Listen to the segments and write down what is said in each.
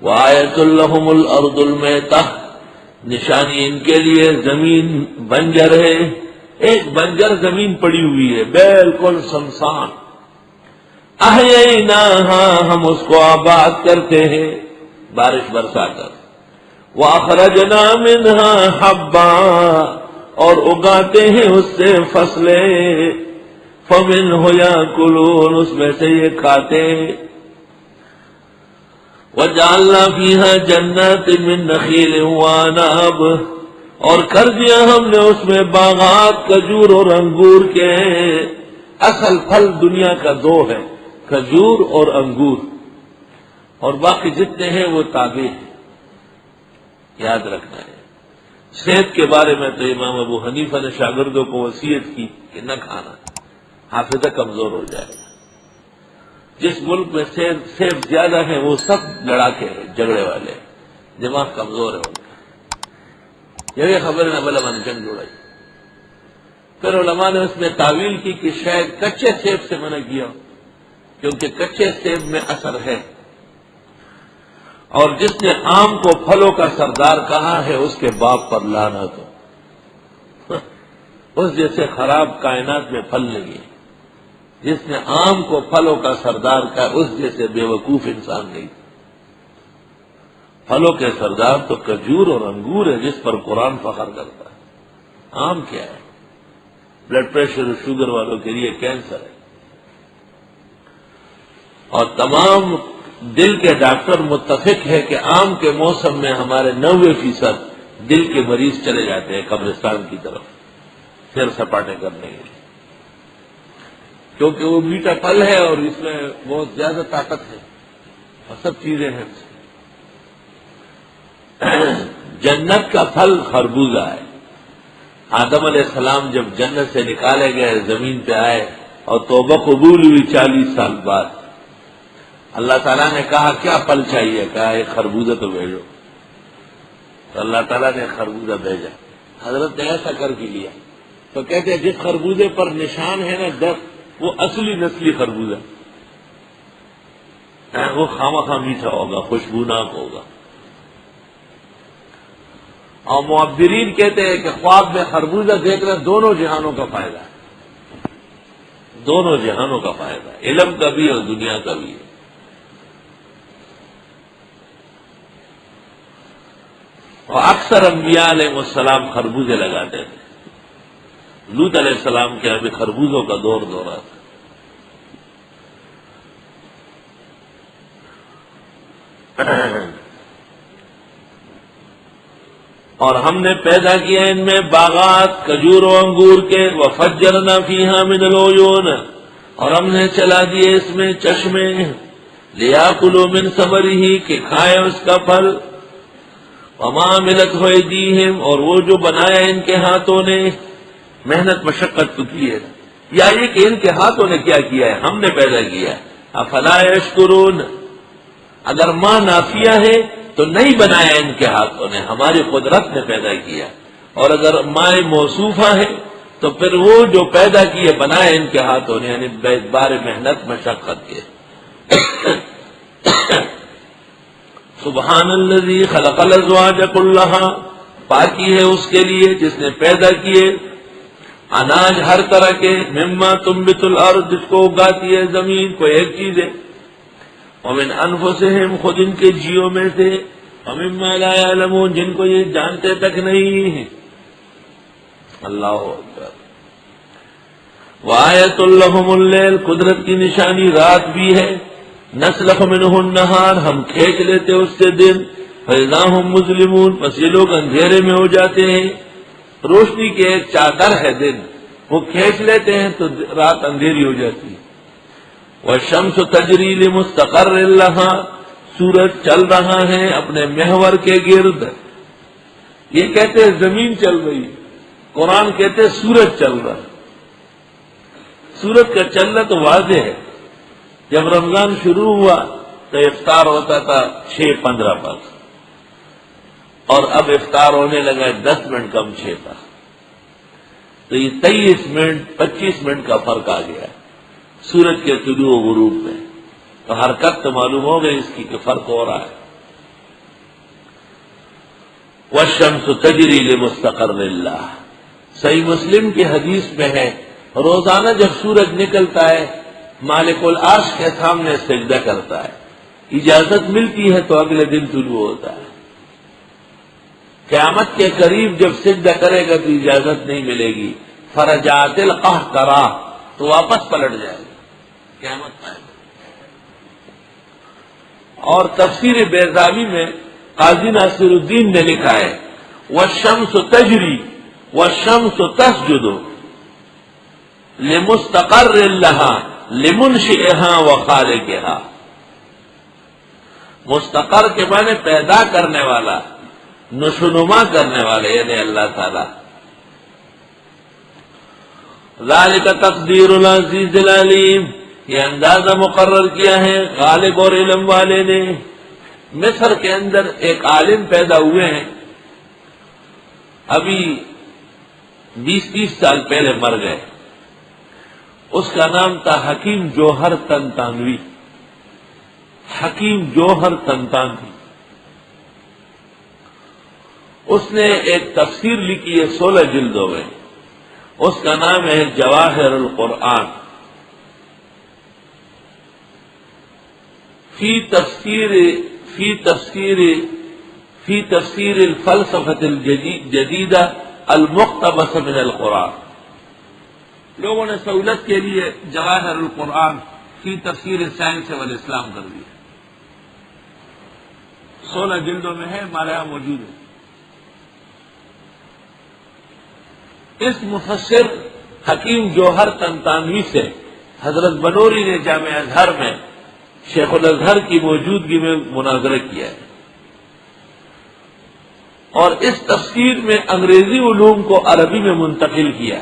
وآیۃ لہم الارض المیتہ، نشانی ان کے لیے زمین بنجر ہے، ایک بنجر زمین پڑی ہوئی ہے بالکل سنسان، احییناہا، ہم اس کو آباد کرتے ہیں بارش برسا کر، واخرجنا منہا حبا، اور اگاتے ہیں اس سے فصلیں، فمنہ یاکلون، اس میں سے یہ کھاتے ہیں، وجعلنا فیہا جنات من نخیل وعنب، اور کر دیا ہم نے اس میں باغات کھجور اور انگور کے، اصل پھل دنیا کا دو ہے، کھجور اور انگور، اور باقی جتنے ہیں وہ تابع ہیں، یاد رکھنا ہے۔ صحت کے بارے میں تو امام ابو حنیفہ نے شاگردوں کو وصیت کی کہ نہ کھانا، حافظہ کمزور ہو جائے گا۔ جس ملک میں صحت زیادہ ہے وہ سب لڑاکے ہیں، جھگڑے والے، دماغ کمزور ہے ان کا، یہ خبر نہ بلا من جنگ لڑائی۔ پھر علماء نے اس میں تعویل کی کہ شاید کچے سیب سے منع کیا، کیونکہ کچے سیب میں اثر ہے، اور جس نے آم کو پھلوں کا سردار کہا ہے اس کے باپ پر لعنت ہو، اس جیسے خراب کائنات میں پھل نہیں ہے، جس نے آم کو پھلوں کا سردار کہا اس جیسے بے وقوف انسان نہیں۔ پھلوں کے سردار تو کھجور اور انگور ہے جس پر قرآن فخر کرتا ہے، آم کیا ہے؟ بلڈ پریشر اور شوگر والوں کے لیے کینسر ہے، اور تمام دل کے ڈاکٹر متفق ہے کہ آم کے موسم میں ہمارے 90% دل کے مریض چلے جاتے ہیں قبرستان کی طرف سیر سپاٹے کرنے کے لیے، کیونکہ وہ میٹھا پھل ہے اور اس میں بہت زیادہ طاقت ہے اور سب چیزیں ہیں۔ جنت کا پھل خربوزہ ہے۔ آدم علیہ السلام جب جنت سے نکالے گئے زمین پہ آئے اور توبہ قبول ہوئی 40 سال بعد، اللہ تعالیٰ نے کہا کیا پھل چاہیے؟ کہا ایک خربوزہ تو بھیجو، تو اللہ تعالیٰ نے خربوزہ بھیجا۔ حضرت نے ایسا کر کے لیا تو کہتے ہیں جس خربوزے پر نشان ہے نا 10، وہ اصلی نسلی خربوزہ، وہ خامخواہ میٹھا ہوگا، خوشبوناک ہوگا۔ اور معبرین کہتے ہیں کہ خواب میں خربوزہ دیکھنا دونوں جہانوں کا فائدہ ہے، دونوں جہانوں کا فائدہ ہے، علم کا بھی اور دنیا کا بھی ہے۔ اور اکثر انبیاء علیہ السلام خربوزے لگاتے تھے، لوط علیہ السلام کے ابھی خربوزوں کا دور دورہ تھا۔ اور ہم نے پیدا کیا ان میں باغات کھجور و انگور کے، وفجرنا فیہا من العیون، اور ہم نے چلا دیے اس میں چشمے، لیاکلوا من ثمرہ، کہ کھائے اس کا پھل، وما عملتہ ایدیہم، اور وہ جو بنایا ان کے ہاتھوں نے، محنت مشقت تو کی ہے، یا یہ کہ ان کے ہاتھوں نے کیا کیا ہے، ہم نے پیدا کیا ہے۔ افلا یشکرون، اگر ماں نافیہ ہے تو نہیں بنایا ان کے ہاتھوں نے، ہماری قدرت نے پیدا کیا، اور اگر ماں موصوفہ ہے تو پھر وہ جو پیدا کیے بنائے ان کے ہاتھوں نے، یعنی بار محنت مشقت کے۔ سبحان الذی خلق الازواج کلھا، پاکی ہے اس کے لیے جس نے پیدا کیے اناج ہر طرح کے، مما تنبت الارض، جس کو اگاتی ہے زمین، کوئی ایک چیز ہے، ومن انفسہم، خود ان کے جیوں میں سے، ومما لا یعلمون، جن کو یہ جانتے تک نہیں ہیں۔ اللہ اکبر۔ وآیۃ لہم اللیل، قدرت کی نشانی رات بھی ہے، نسلخ منہ النہار، ہم کھینچ لیتے اس سے دن، فاذا ہم مظلمون، پس یہ لوگ اندھیرے میں ہو جاتے ہیں۔ روشنی کے ایک چادر ہے دن، وہ کھینچ لیتے ہیں تو رات اندھیری ہو جاتی ہے۔ والشمس تجری لمستقر لہا، سورج چل رہا ہے اپنے محور کے گرد۔ یہ کہتے ہیں زمین چل رہی، قرآن کہتے ہیں سورج چل رہا۔ سورج کا چلنا تو واضح ہے، جب رمضان شروع ہوا تو افطار ہوتا تھا 6:15 پر، اور اب افطار ہونے لگا 10 منٹ کم 6 پر، تو یہ 23 منٹ 25 منٹ کا فرق آ گیا سورج کے طلوع و غروب میں، تو حرکت تو معلوم ہو گئی اس کی کہ فرق ہو رہا ہے۔ والشمس تجری لمستقر اللہ. صحیح مسلم کی حدیث میں ہے روزانہ جب سورج نکلتا ہے مالک العرش کے سامنے سجدہ کرتا ہے. اجازت ملتی ہے تو اگلے دن طلوع ہوتا ہے. قیامت کے قریب جب سجدہ کرے گا تو اجازت نہیں ملے گی. فرجعت القہقرہ تو واپس پلٹ جائے گا قیامت پائے گا. اور تفسیر بیضاوی میں قاضی ناصر الدین نے لکھا ہے والشمس تجری والشمس تسجد لمستقر لها لمنشئها وخالقها. مستقر کے معنی پیدا کرنے والا، نشوونما کرنے والے یعنی اللہ تعالی. ذالک تقدیر العزیز العلیم، یہ اندازہ مقرر کیا ہے غالب اور علم والے نے. مصر کے اندر ایک عالم پیدا ہوئے ہیں، ابھی 20-30 سال پہلے مر گئے. اس کا نام تھا حکیم جوہر طنطاوی. حکیم جوہر طنطاوی. اس نے ایک تفسیر لکھی ہے 16 جلدوں میں. اس کا نام ہے جواہر القرآن. فی تفسیر الفلسفة الجدیدہ المقتبس من القرآن. لوگوں نے سہولت کے لیے جواہر القرآن فی تفسیر السائنس والاسلام کر دیا. 16 جلدوں میں ہے، ہمارے یہاں موجود ہے. اس مفسر حکیم جوہر طنطاوی سے حضرت بنوری نے جامعہ ازہر میں شیخ الازہر کی موجودگی میں مناظرہ کیا ہے، اور اس تفسیر میں انگریزی علوم کو عربی میں منتقل کیا.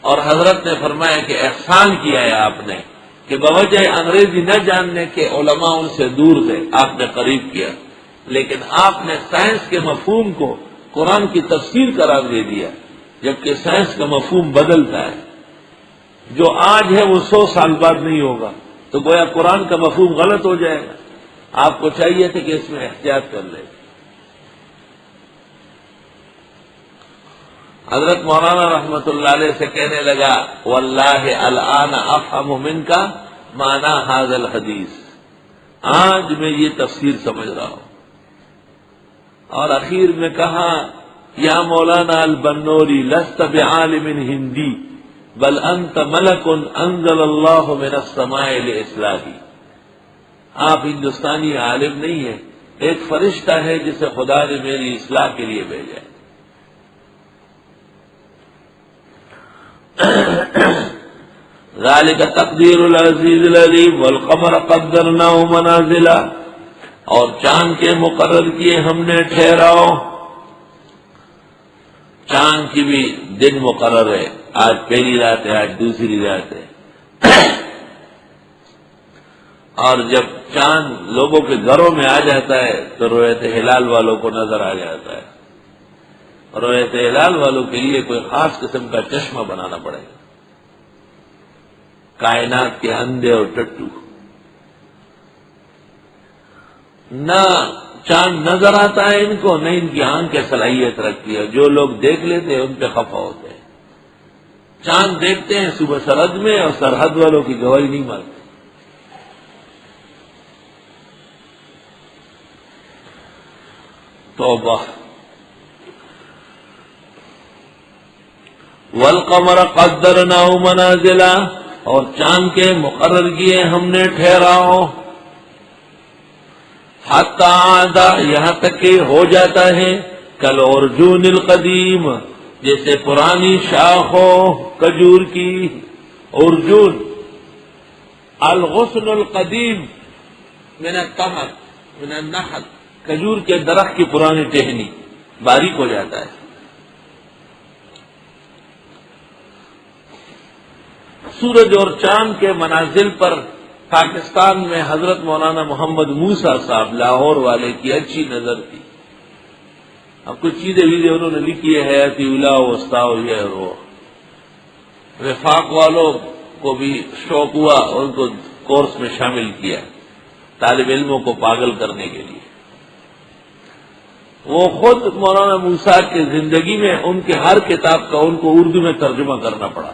اور حضرت نے فرمایا کہ احسان کیا ہے آپ نے کہ بوجہ انگریزی نہ جاننے کے علماء ان سے دور تھے، آپ نے قریب کیا، لیکن آپ نے سائنس کے مفہوم کو قرآن کی تفسیر قرار دے دیا، جبکہ سائنس کا مفہوم بدلتا ہے. جو آج ہے وہ 100 سال بعد نہیں ہوگا، تو گویا قرآن کا مفہوم غلط ہو جائے گا. آپ کو چاہیے تھا کہ اس میں احتیاط کر لیں. حضرت مولانا رحمت اللہ علیہ سے کہنے لگا واللہ الآن افہم منک معنی ھذا الحدیث، آج میں یہ تفسیر سمجھ رہا ہوں. اور اخیر میں کہا یا مولانا البنوری لست بعالم ہندی بل انت ملک انزل اللہ من السماء لاصلاحی. آپ ہندوستانی عالم نہیں ہیں، ایک فرشتہ ہے جسے خدا نے میری اصلاح کے لیے بھیجا ہے. ذالک تقدیر العزیز العلیم والقمر قدرناہ منازلا، اور چاند کے مقرر کیے ہم نے ٹھہراؤ. چاند کی بھی دن مقرر ہے، آج پہلی رات ہے، آج دوسری رات ہے. اور جب چاند لوگوں کے گھروں میں آ جاتا ہے تو رویت ہلال والوں کو نظر آ جاتا ہے. رویت ہلال والوں کے لیے کوئی خاص قسم کا چشمہ بنانا پڑے گا. کائنات کے اندھے اور ٹٹو، نہ چاند نظر آتا ہے ان کو، نہ ان کی آنکھ صلاحیت رکھتی ہے. جو لوگ دیکھ لیتے ہیں ان پہ خفا ہوتے ہیں. چاند دیکھتے ہیں صبح سرحد میں، اور سرحد والوں کی گواہی نہیں مانتے. توبہ. والقمر قدرناہ منازلا، اور چاند کے مقرر کیے ہم نے ٹھہراؤ. حتی عادا، یہاں تک کہ ہو جاتا ہے کالعرجون القدیم، جیسے پرانی شاخ ہو کھجور کی. ارجون الغصن القدیم من التمر من النخل، کھجور کے درخت کی پرانی ٹہنی باریک ہو جاتا ہے. سورج اور چاند کے منازل پر پاکستان میں حضرت مولانا محمد موسیٰ صاحب لاہور والے کی اچھی نظر تھی. اب کچھ چیزیں بھی انہوں نے لکھی ہے حیاتی اولا وسطا یہ وہ. وفاق والوں کو بھی شوق ہوا اور ان کو کورس میں شامل کیا طالب علموں کو پاگل کرنے کے لیے. وہ خود مولانا موسیٰ کی زندگی میں ان کے ہر کتاب کا ان کو اردو میں ترجمہ کرنا پڑا.